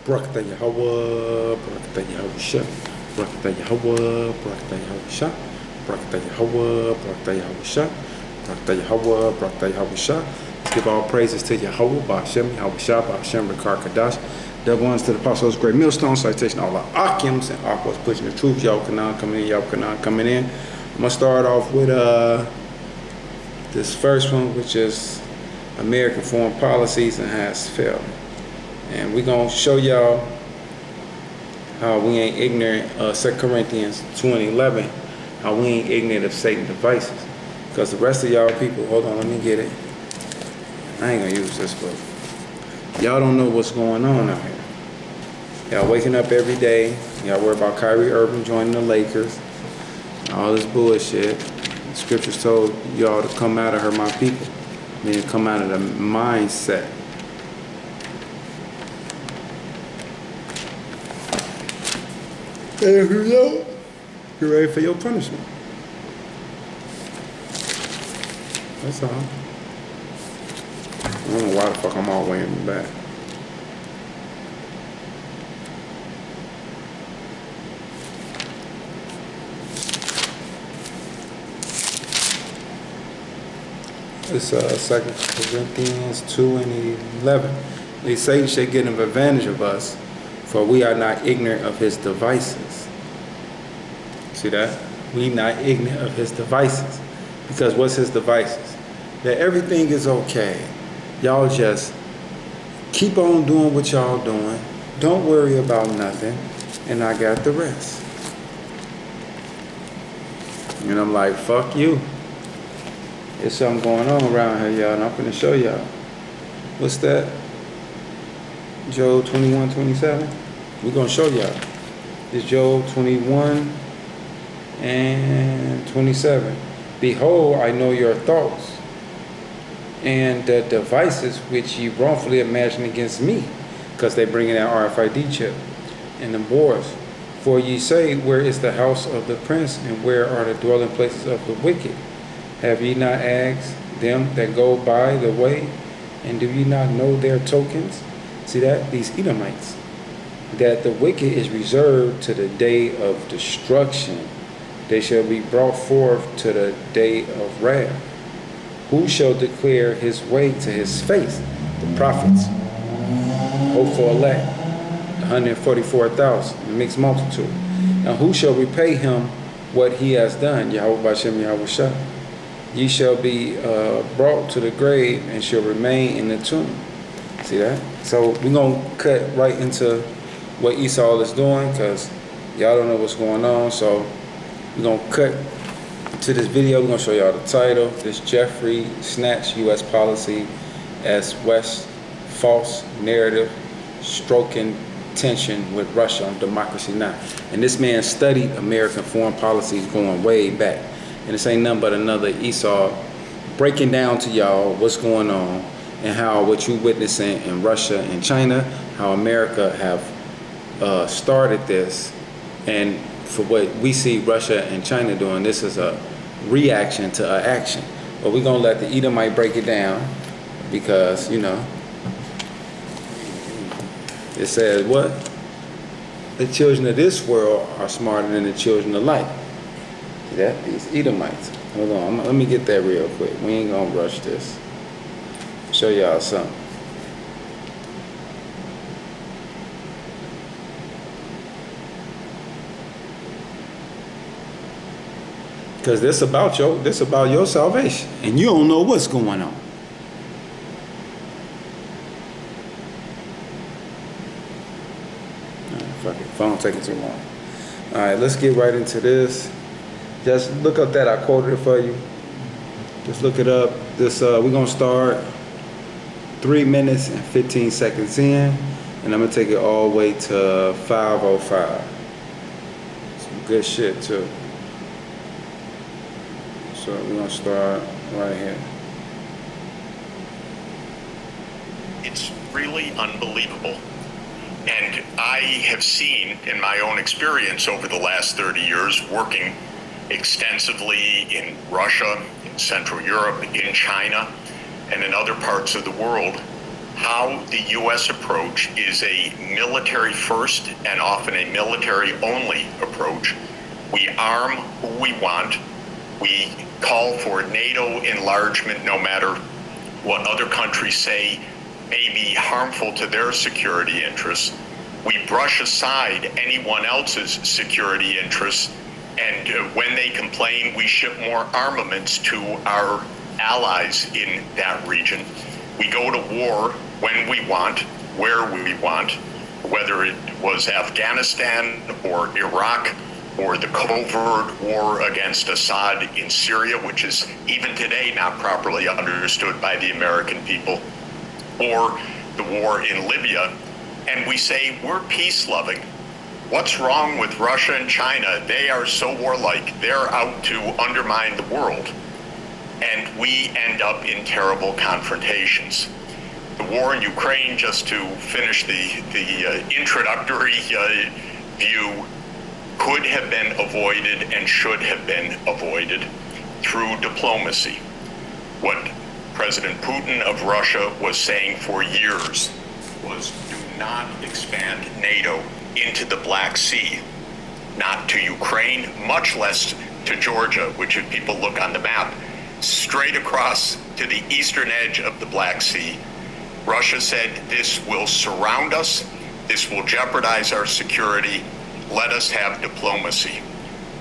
Barakatah Yahweh, Barakatah Yahusha, Barakatah Yahweh, Barakatah Yahusha, Barakatah Yahweh, Barakatah Yahusha, Barakatah Yahweh, Barakatah Yahusha. Let's give all praises to Yahweh, Ba'ashem, Yahusha, Ba'ashem, Rikar Kadash. Double ones to the apostles, great millstone, citation all the Akims and Aquas pushing the truth. Yahweh Kanan coming in, Yahweh Kanan coming in. I'm gonna start off with this first one, which is American foreign policies and has failed. And we're going to show y'all how we ain't ignorant of 2 Corinthians 2:11, how we ain't ignorant of Satan's devices. Because the rest of y'all people, hold on, let me get it. I ain't going to use this book. Y'all don't know what's going on out here. Y'all waking up every day. Y'all worry about Kyrie Irving joining the Lakers. All this bullshit. The scriptures told y'all to come out of her, my people. Meaning come out of the mindset. And if you don't, you're ready for your punishment. That's all. I don't know why the fuck I'm all the way in the back. It's 2 Corinthians 2:11. They say should get an advantage of us, for we are not ignorant of his devices. See that? We not ignorant of his devices. Because what's his devices? That everything is okay. Y'all just keep on doing what y'all doing. Don't worry about nothing. And I got the rest. And I'm like, fuck you. There's something going on around here, y'all, and I'm gonna show y'all. What's that? Job 21:27. We're gonna show y'all. It's Job 21 and 27. Behold, I know your thoughts and the devices which ye wrongfully imagine against me, because they bring in that RFID chip and the boards. For ye say, where is the house of the prince, and where are the dwelling places of the wicked? Have ye not asked them that go by the way, and do ye not know their tokens? See that? These Edomites. That the wicked is reserved to the day of destruction. They shall be brought forth to the day of wrath. Who shall declare his way to his face? The prophets. Hopeful elect. 144,000. A mixed multitude. Now who shall repay him what he has done? Yahweh B'Shem Yahweh Shah. Ye shall be brought to the grave and shall remain in the tomb. See that? So we're going to cut right into what Esau is doing, because y'all don't know what's going on. So we're going to cut to this video. We're going to show y'all the title. This Jeffrey Snatch U.S. Policy as West False Narrative Stroking Tension with Russia on Democracy Now! And this man studied American foreign policies going way back. And this ain't nothing but another Esau breaking down to y'all what's going on and how what you witnessing in Russia and China, how America have started this, and for what we see Russia and China doing, this is a reaction to an action. But we're gonna let the Edomite break it down, because you know it says what? The children of this world are smarter than the children of light. See that? These Edomites. Hold on, let me get that real quick. We ain't gonna rush this. Show y'all something. Because this about your salvation, and you don't know what's going on. Fuck it, phone taking too long. All right, let's get right into this. Just look up that I quoted it for you. Just look it up. This we're gonna start 3 minutes and 15 seconds in, and I'm gonna take it all the way to 5:05. Some good shit too. So we're gonna start right here. It's really unbelievable. And I have seen in my own experience over the last 30 years working extensively in Russia, in Central Europe, in China, and in other parts of the world, how the U.S. approach is a military first and often a military only approach. We arm who we want. We call for NATO enlargement no matter what other countries say may be harmful to their security interests. We brush aside anyone else's security interests, and when they complain, we ship more armaments to our allies in that region. We go to war when we want, where we want, whether it was Afghanistan or Iraq or the covert war against Assad in Syria, which is even today not properly understood by the American people, or the war in Libya. And we say we're peace-loving. What's wrong with Russia and China? They are so warlike. They're out to undermine the world. And we end up in terrible confrontations. The war in Ukraine, just to finish the introductory view, could have been avoided and should have been avoided through diplomacy. What President Putin of Russia was saying for years was, do not expand NATO into the Black Sea, not to Ukraine, much less to Georgia, which if people look on the map, straight across to the eastern edge of the Black Sea. Russia said, this will surround us, this will jeopardize our security, let us have diplomacy.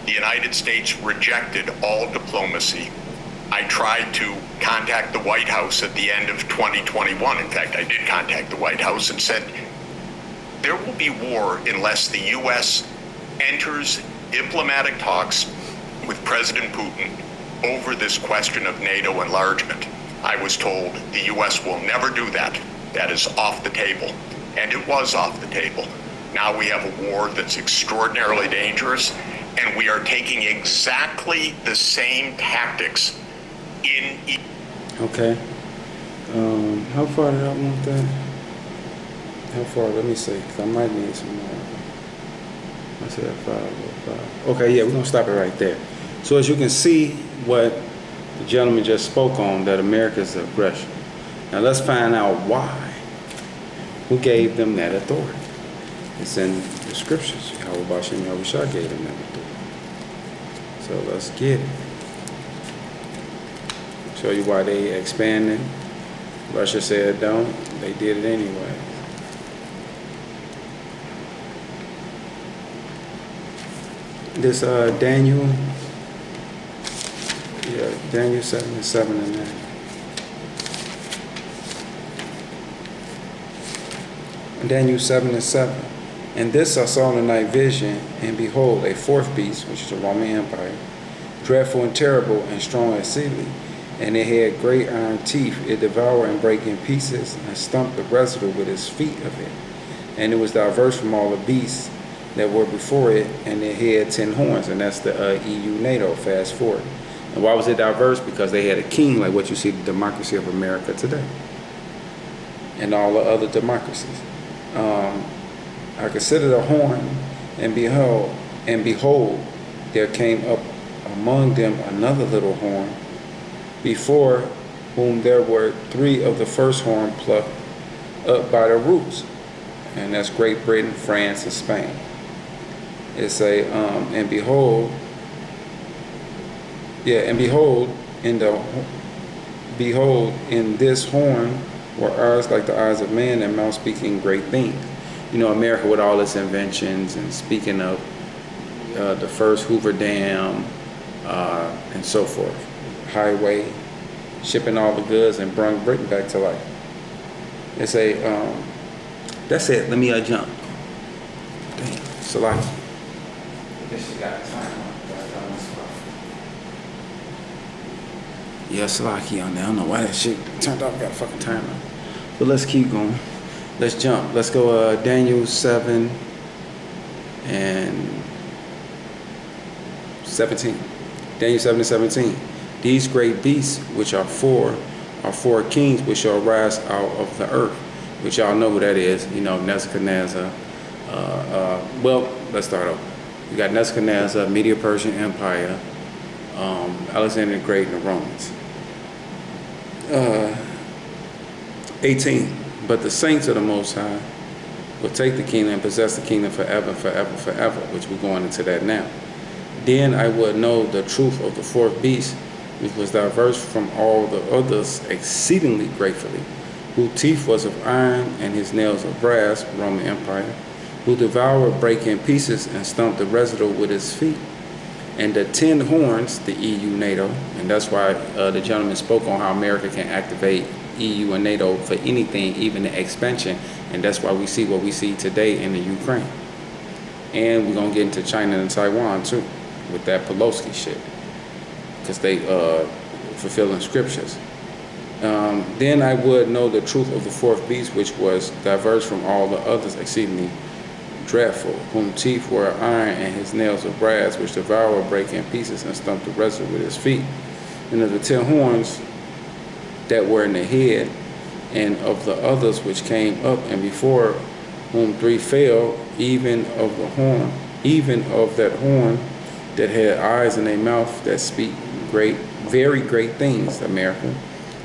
The United States rejected all diplomacy. I tried to contact the White House at the end of 2021. In fact, I did contact the White House and said, there will be war unless the U.S. enters diplomatic talks with President Putin over this question of NATO enlargement. I was told the U.S. will never do that. That is off the table. And it was off the table. Now we have a war that's extraordinarily dangerous, and we are taking exactly the same tactics in... Okay. How far did I want that? How far? Let me see, because I might need some more. I said 5. Okay, yeah, we're going to stop it right there. So as you can see what the gentleman just spoke on, that America is the aggressor. Now let's find out why. Who gave them that authority? It's in the scriptures. Yahweh Bashem Yahushua gave them that authority. So let's get it. Show you why they expanded. Russia said don't. They did it anyway. This Daniel, Daniel 7:7 and 9. Daniel 7:7. And this I saw in the night vision, and behold, a fourth beast, which is the Roman Empire, dreadful and terrible and strong exceedingly. And it had great iron teeth. It devoured and brake in pieces, and stumped the residue with its feet of it. And it was diverse from all the beasts that were before it, and it had 10 horns, and that's the EU NATO, fast forward. And why was it diverse? Because they had a king like what you see the democracy of America today, and all the other democracies. I considered a horn, and behold, there came up among them another little horn, before whom there were 3 of the first horn plucked up by the roots, and that's Great Britain, France, and Spain. It's a and behold, in this horn were eyes like the eyes of man, and mouth speaking great things. You know, America with all its inventions, and speaking of the first Hoover Dam and so forth, highway, shipping all the goods, and brought Britain back to life. It's a that's it. Let me jump. Damn, Salaki. This shit got a timer. Yeah, Salaki on there. I don't know why that shit turned off. Got a fucking timer. But let's keep going. Let's jump. Let's go Daniel 7 and 17. Daniel 7 and 17. These great beasts, which are four kings, which shall rise out of the earth. Which y'all know who that is. You know, Nebuchadnezzar. Well, let's start over. You got Nebuchadnezzar, Medo-Persian Empire, Alexander the Great, and the Romans. 18. But the saints of the Most High will take the kingdom and possess the kingdom forever, forever, forever, which we're going into that now. Then I would know the truth of the fourth beast, which was diverse from all the others exceedingly gratefully, whose teeth was of iron and his nails of brass, Roman Empire, who devoured, brake in pieces, and stumped the residue with his feet. And the 10 horns, the EU, NATO, and that's why the gentleman spoke on how America can activate EU and NATO for anything, even the expansion, and that's why we see what we see today in the Ukraine. And we're going to get into China and Taiwan too, with that Pelosi shit, because they fulfilling scriptures. Then I would know the truth of the fourth beast, which was diverse from all the others exceedingly dreadful, whom teeth were iron and his nails of brass, which devoured, brake in pieces, and stumped the residue with his feet. And of the 10 horns that were in the head, and of the others which came up, and before whom 3 fell, even of that horn that had eyes in a mouth that speak great, very great things, America,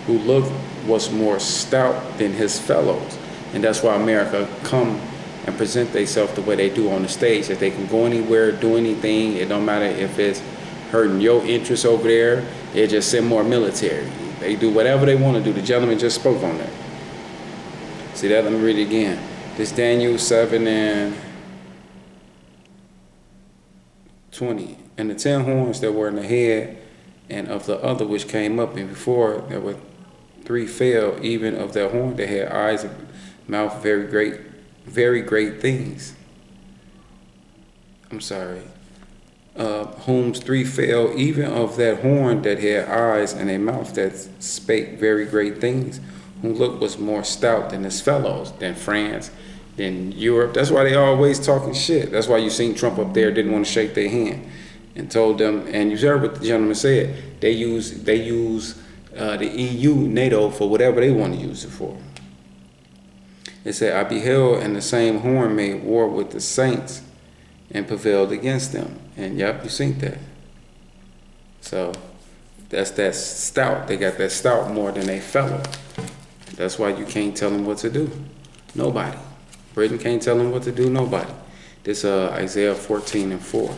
who looked was more stout than his fellows. And that's why America come and present themselves the way they do on the stage, that they can go anywhere, do anything. It don't matter if it's hurting your interests over there. They just send more military. They do whatever they want to do. The gentleman just spoke on that. See that? Let me read it again. This Daniel 7:20. And the 10 horns that were in the head, and of the other which came up, and before there were 3 fell, even of that horn that had eyes and mouth very great things. I'm sorry. Whom 3 fell, even of that horn that had eyes and a mouth that spake very great things, whom look was more stout than his fellows, than France, than Europe. That's why they always talking shit. That's why you seen Trump up there didn't want to shake their hand, and told them. And you heard what the gentleman said. They use the EU, NATO for whatever they want to use it for. It said, I beheld, and the same horn made war with the saints and prevailed against them. And yep, you seen that. So that's that stout. They got that stout more than a fellow. That's why you can't tell them what to do. Nobody. Britain can't tell them what to do. Nobody. This Isaiah 14:4.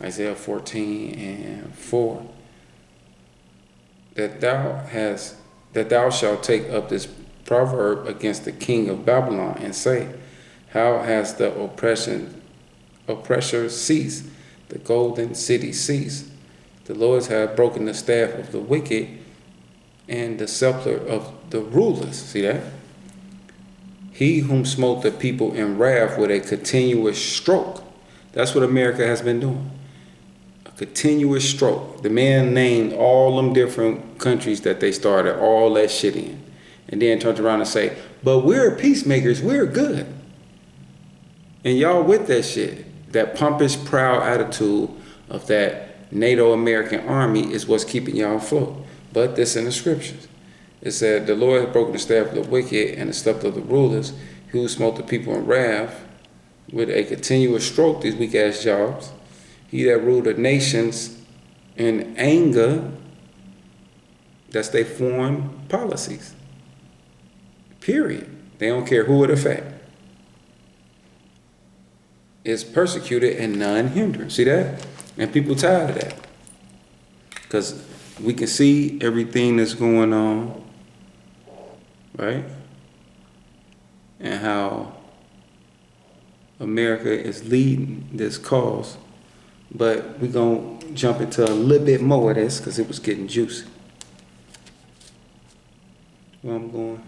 Isaiah 14:4. That thou shalt take up this proverb against the king of Babylon, and say, how has the oppressor ceased, the golden city ceased? The Lord hath broken the staff of the wicked and the scepter of the rulers. See that? He whom smote the people in wrath with a continuous stroke. That's what America has been doing. A continuous stroke. The man named all them different countries that they started all that shit in. And then turns around and say, but we're peacemakers, we're good. And y'all with that shit. That pompous, proud attitude of that NATO American army is what's keeping y'all afloat. But this in the scriptures. It said, the Lord has broken the staff of the wicked and the scepter of the rulers, who smote the people in wrath with a continuous stroke, these weak ass jobs. He that ruled the nations in anger, that's their foreign policies. Period. They don't care who it affect. Is persecuted and none hindered. See that? And people tired of that. Because we can see everything that's going on, right? And how America is leading this cause. But we're going to jump into a little bit more of this because it was getting juicy. Where I'm going?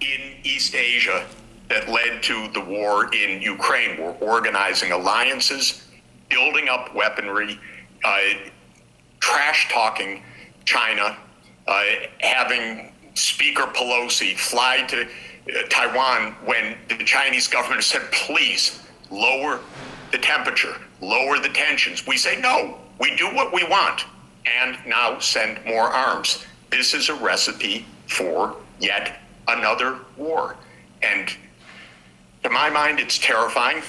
In East Asia that led to the war in Ukraine were organizing alliances, building up weaponry, trash-talking China, having Speaker Pelosi fly to Taiwan when the Chinese government said, please lower the temperature, lower the tensions. We say, no, we do what we want, and now send more arms. This is a recipe for yet another war. And to my mind, it's terrifying.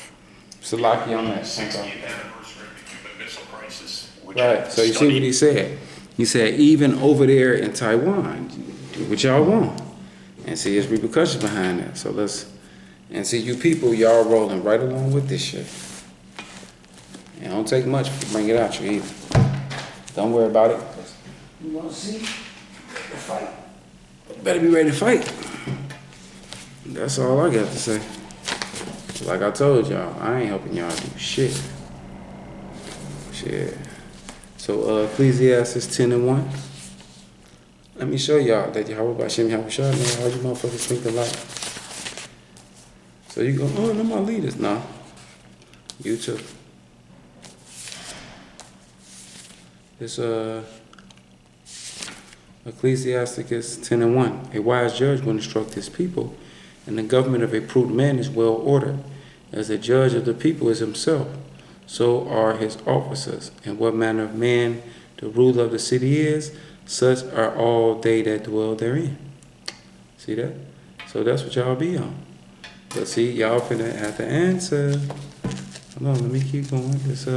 Salaki on that. 60th anniversary of the Cuban Missile Crisis. Right, so you see what he said. He said, even over there in Taiwan, do what y'all want. And see, there's repercussions behind that. So and see, you people, y'all rolling right along with this shit. It don't take much to bring it out you either. Don't worry about it. You wanna see? The fight. You better be ready to fight. That's all I got to say. Like I told y'all, I ain't helping y'all do shit. Shit. So Ecclesiastes 10:1. Let me show y'all that Yahweh B'Shem Yahweh Shah, man, all you motherfuckers think alike. So you go, oh, no, my leaders. Nah, you too. It's Ecclesiasticus 10:1. A wise judge will instruct his people, and the government of a prudent man is well ordered. As the judge of the people is himself, so are his officers. And what manner of man the ruler of the city is, such are all they that dwell therein. See that? So that's what y'all be on. But see, y'all finna have to answer. Hold on, let me keep going. It's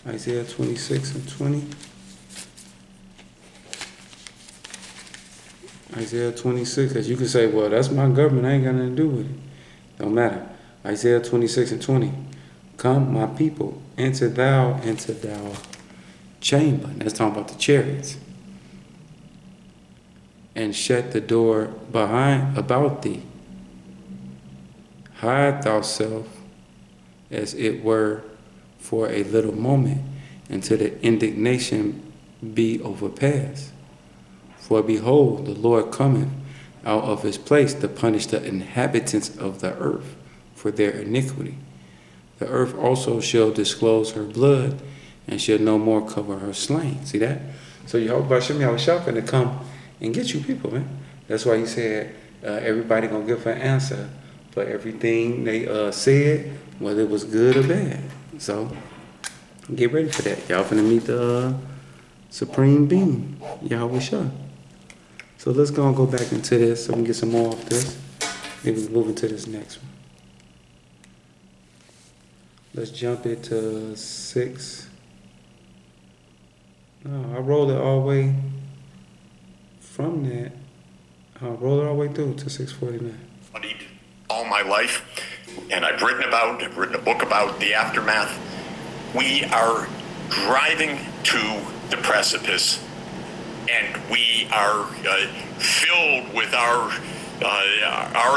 Isaiah 26:20. Isaiah 26, because you can say, well, that's my government, I ain't got nothing to do with it. Don't matter. Isaiah 26:20. Come, my people, enter thou into thou chamber. And that's talking about the chariots. And shut the door about thee. Hide thyself as it were for a little moment, until the indignation be overpassed. For behold, the Lord cometh out of his place to punish the inhabitants of the earth for their iniquity. The earth also shall disclose her blood, and shall no more cover her slain. See that? So Yahweh B'Shem Yahweh Shah finna come and get you people, man. That's why he said everybody gonna give an answer for everything they said, whether it was good or bad. So get ready for that. Y'all finna meet the supreme being, Yahweh Shah. So let's go back into this so we can get some more of this. Maybe we'll move into this next one. Let's jump it to 6. No, I rolled it all the way from that. I'll roll it all the way through to 649. Studied all my life, and I've written a book about the aftermath. We are driving to the precipice, and we are filled with our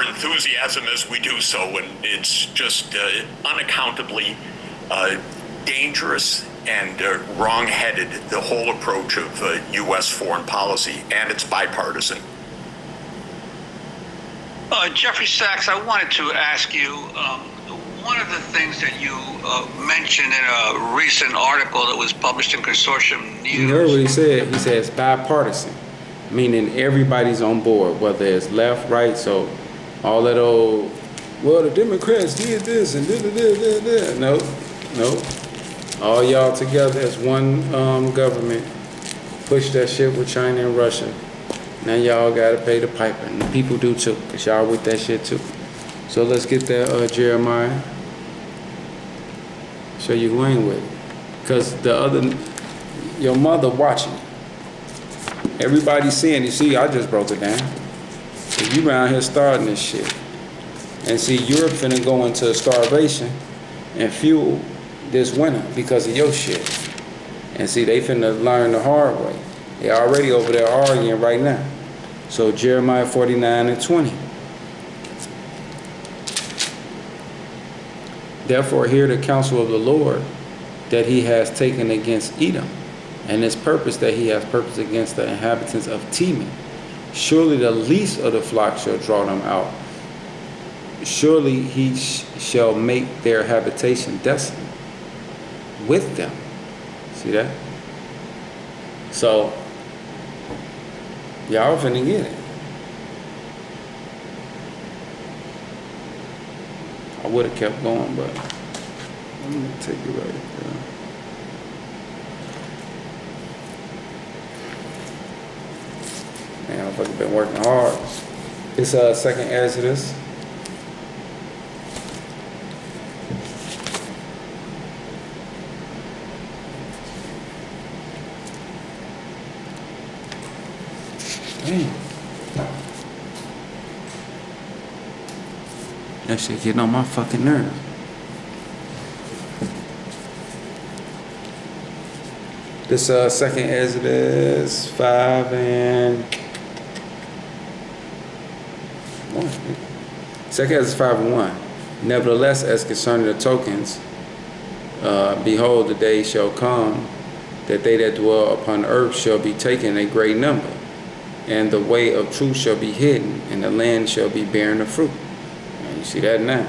enthusiasm as we do so, and it's just unaccountably dangerous and wrong-headed, the whole approach of U.S. foreign policy, and it's bipartisan. Jeffrey Sachs, I wanted to ask you, one of the things that you mentioned in a recent article that was published in Consortium News. You heard what he said? He said it's bipartisan, meaning everybody's on board, whether it's left, right, so all that old, well, the Democrats did this and did it. No. All y'all together as one government push that shit with China and Russia. Now y'all gotta pay the piper, and the people do too, cause y'all with that shit too. So let's get that Jeremiah. Show you who ain't with it. Cause your mother watching it. Everybody's seeing it. See, I just broke it down. If you around here starting this shit. And see, Europe finna go into starvation and fuel this winter because of your shit. And see, they finna learn the hard way. They're already over there arguing right now. So Jeremiah 49:20. Therefore hear the counsel of the Lord that he has taken against Edom, and his purpose that he has purposed against the inhabitants of Teman. Surely the least of the flock shall draw them out. Surely he shall make their habitation desolate with them. See that? So y'all finna get it. I would have kept going, but I'm gonna take it right there. Man, I've fucking been working hard. It's second Exodus. Damn. That shit getting on my fucking nerves. This second Exodus 5 and 1. Second Exodus 5 and 1. Nevertheless, as concerning the tokens, behold, the day shall come that they that dwell upon the earth shall be taken a great number, and the way of truth shall be hidden, and the land shall be barren of fruit. And you see that now.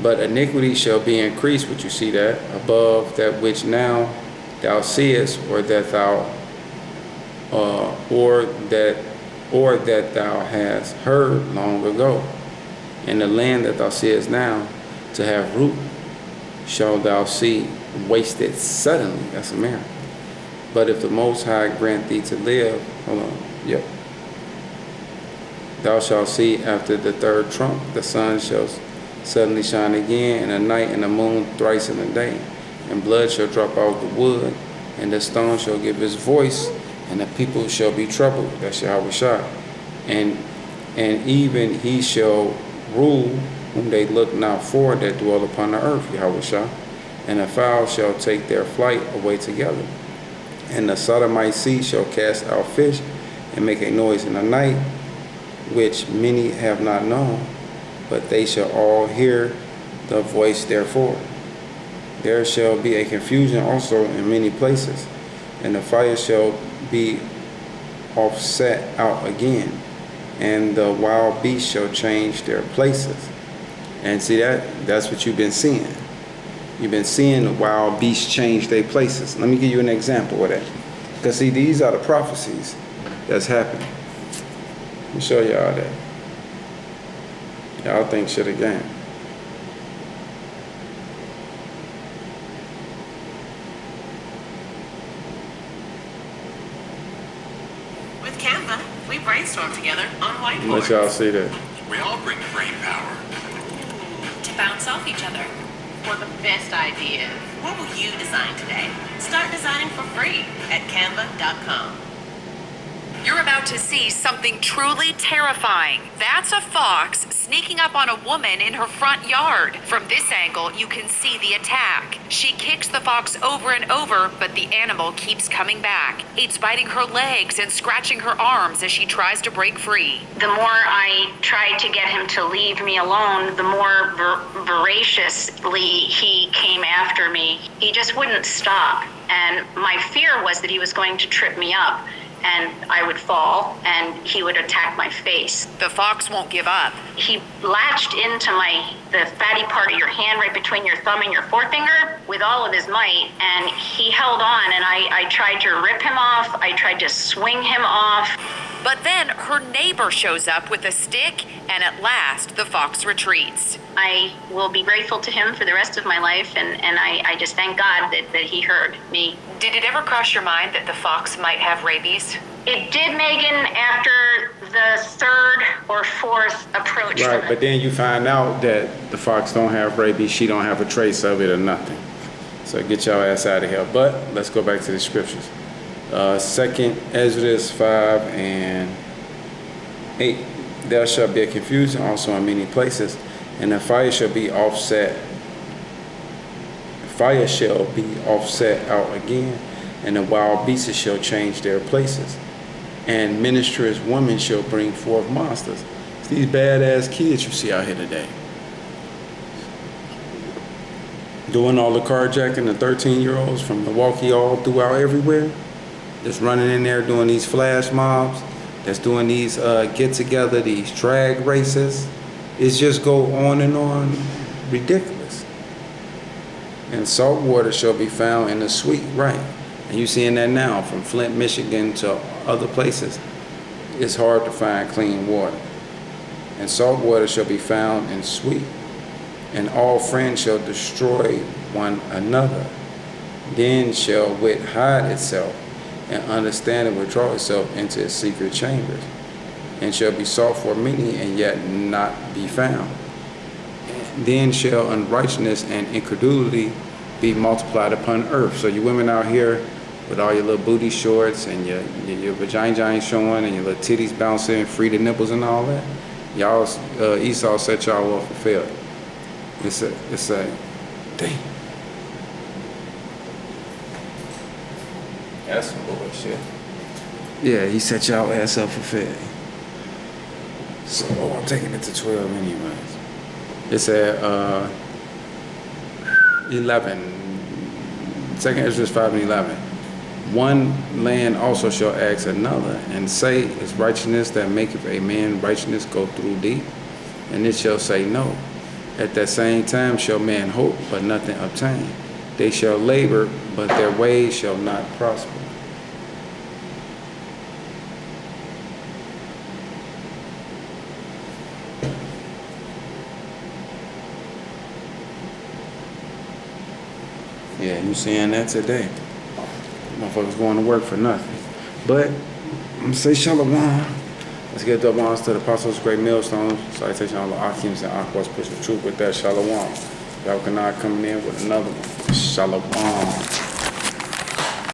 But iniquity shall be increased, which you see that, above that which now thou seest, or that thou hast heard long ago. And the land that thou seest now to have root shall thou see wasted suddenly. That's a miracle. But if the Most High grant thee to live, thou shalt see after the third trump, the sun shall suddenly shine again in the night, and the moon thrice in the day. And blood shall drop out the wood, and the stone shall give his voice, and the people shall be troubled. That's Yahweh. And even he shall rule whom they look not for that dwell upon the earth, Yahweh. And the fowl shall take their flight away together. And the Sodomite sea shall cast out fish, and make a noise in the night, which many have not known, but they shall all hear the voice therefore. There shall be a confusion also in many places, and the fire shall be offset out again, and the wild beasts shall change their places. And see, that's what you've been seeing. You've been seeing the wild beasts change their places. Let me give you an example of that. Because see, these are the prophecies that's happening. Let me show y'all that. Y'all think shit again. With Canva, we brainstorm together on whiteboards. Let y'all see that. We all bring brain power. To bounce off each other. For the best ideas. What will you design today? Start designing for free at canva.com. You're about to see something truly terrifying. That's a fox sneaking up on a woman in her front yard. From this angle, you can see the attack. She kicks the fox over and over, but the animal keeps coming back. It's biting her legs and scratching her arms as she tries to break free. The more I tried to get him to leave me alone, the more voraciously he came after me. He just wouldn't stop. And my fear was that he was going to trip me up, and I would fall, and he would attack my face. The fox won't give up. He latched into the fatty part of your hand right between your thumb and your forefinger with all of his might, and he held on, and I tried to rip him off. I tried to swing him off. But then her neighbor shows up with a stick, and at last the fox retreats. I will be grateful to him for the rest of my life, and I just thank God that he heard me. Did it ever cross your mind that the fox might have rabies? It did, Megan, after the third or fourth approach. Right, but then you find out that the fox don't have rabies, she don't have a trace of it or nothing. So get your ass out of here. But let's go back to the scriptures. Second Exodus 5 and 8. There shall be a confusion also in many places, and the fire shall be offset. Fire shall be offset out again, and the wild beasts shall change their places, and ministrous women shall bring forth monsters. It's these badass kids you see out here today, doing all the carjacking, the 13-year-olds from Milwaukee all throughout everywhere, just running in there doing these flash mobs, that's doing these get-together, these drag races. It's just go on and on, ridiculous. And salt water shall be found in the sweet, right? And you're seeing that now from Flint, Michigan to other places. It's hard to find clean water. And salt water shall be found in sweet. And all friends shall destroy one another. Then shall wit hide itself, and understanding withdraw itself into its secret chambers, and shall be sought for many, and yet not be found. Then shall unrighteousness and incredulity be multiplied upon earth. So you women out here with all your little booty shorts and your vagina showing and your little titties bouncing, free the nipples and all that, Y'all, Esau set y'all up for failure. It's a, damn. That's some bullshit. Yeah, he set y'all ass up for failure. So I'm taking it to 12 anyways. It's at 11. 2 Ezra 5:11. One land also shall ask another, and say, is righteousness that maketh a man righteousness go through thee? And it shall say, no. At that same time shall man hope, but nothing obtain. They shall labor, but their ways shall not prosper. Yeah, you seeing that today. Motherfuckers going to work for nothing. But I'm gonna say shalom. Let's get the bonds to the apostles, great millstones. Salutation all the Akims and Aquas push the truth with that shalom. Y'all can not coming in with another one. Shalom.